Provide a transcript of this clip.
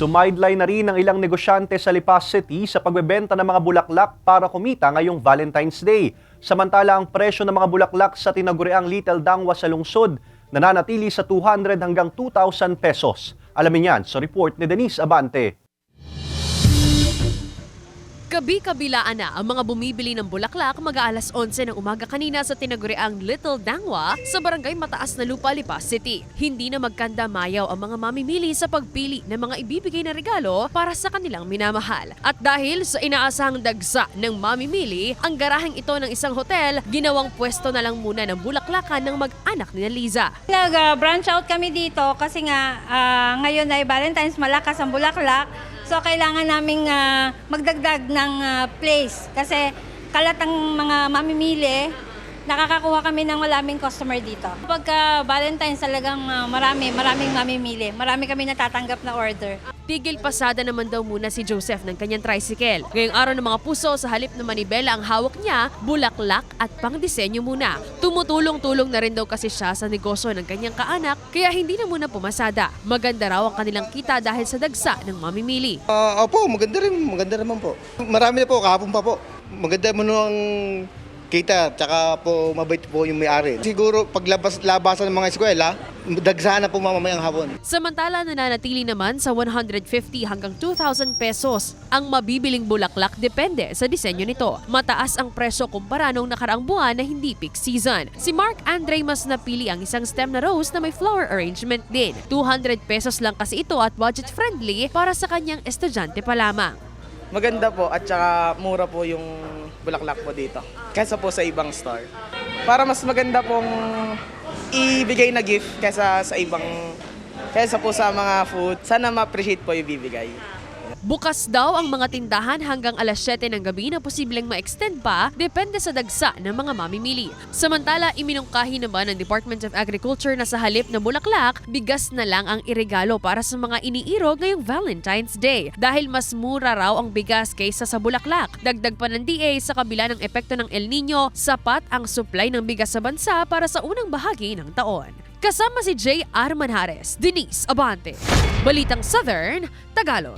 Sumideline na rin ang ilang negosyante sa Lipa City sa pagbebenta ng mga bulaklak para kumita ngayong Valentine's Day. Samantala ang presyo ng mga bulaklak sa tinaguriang Little Dangwa sa lungsod nananatili sa 200 hanggang 2,000 pesos. Alamin yan sa report ni Denise Abante. Kabi-kabilaan na ang mga bumibili ng bulaklak mag-aalas 11 ng umaga kanina sa tinaguriang Little Dangwa sa barangay Mataas na Lupa, Lipa City. Hindi na magkandamayaw ang mga mamimili sa pagpili ng mga ibibigay na regalo para sa kanilang minamahal. At dahil sa inaasahang dagsa ng mamimili, ang garaheng ito ng isang hotel, ginawang pwesto na lang muna ng bulaklakan ng mag-anak ni Liza. Nag-branch out kami dito kasi nga ngayon ay Valentine's, malakas ang bulaklak. So kailangan naming magdagdag ng place kasi kalat ang mga mamimili, nakakakuha kami ng maraming customer dito. Pagka Valentine's talagang maraming mamimili, marami kami natatanggap na order. Tigil pasada naman daw muna si Joseph ng kanyang tricycle. Ngayong araw ng mga puso, sa halip na manibela ang hawak niya, bulaklak at pangdisenyo muna. Tumutulong-tulong na rin daw kasi siya sa negosyo ng kanyang kaanak, kaya hindi na muna pumasada. Maganda raw ang kanilang kita dahil sa dagsa ng mamimili. Opo, maganda naman po. Marami na po, kahapon pa po. Maganda mo ang kita, tsaka po mabait po yung may-ari. Siguro paglabas-labasan ng mga eskwela, dagsahan na po mamamayang hapon. Samantala nananatili naman sa 150 hanggang 2,000 pesos ang mabibiling bulaklak depende sa disenyo nito. Mataas ang presyo kumpara nung nakaraang buwan na hindi peak season. Si Mark Andre mas napili ang isang stem na rose na may flower arrangement din. 200 pesos lang kasi ito at budget friendly para sa kanyang estudyante pa lamang. Maganda po at saka mura po yung bulaklak po dito kaysa po sa ibang store. Para mas maganda pong ibigay na gift kaysa po sa mga food. Sana ma-appreciate po yung bibigay. Bukas daw ang mga tindahan hanggang alas 7 ng gabi na posibleng ma-extend pa depende sa dagsa ng mga mamimili. Samantala, iminungkahi naman ng Department of Agriculture na sa halip na bulaklak, bigas na lang ang iregalo para sa mga iniirog ngayong Valentine's Day dahil mas mura raw ang bigas kaysa sa bulaklak. Dagdag pa ng DA sa kabila ng epekto ng El Nino, sapat ang supply ng bigas sa bansa para sa unang bahagi ng taon. Kasama si J. R. Manjares, Denise Abante, Balitang Southern, Tagalog.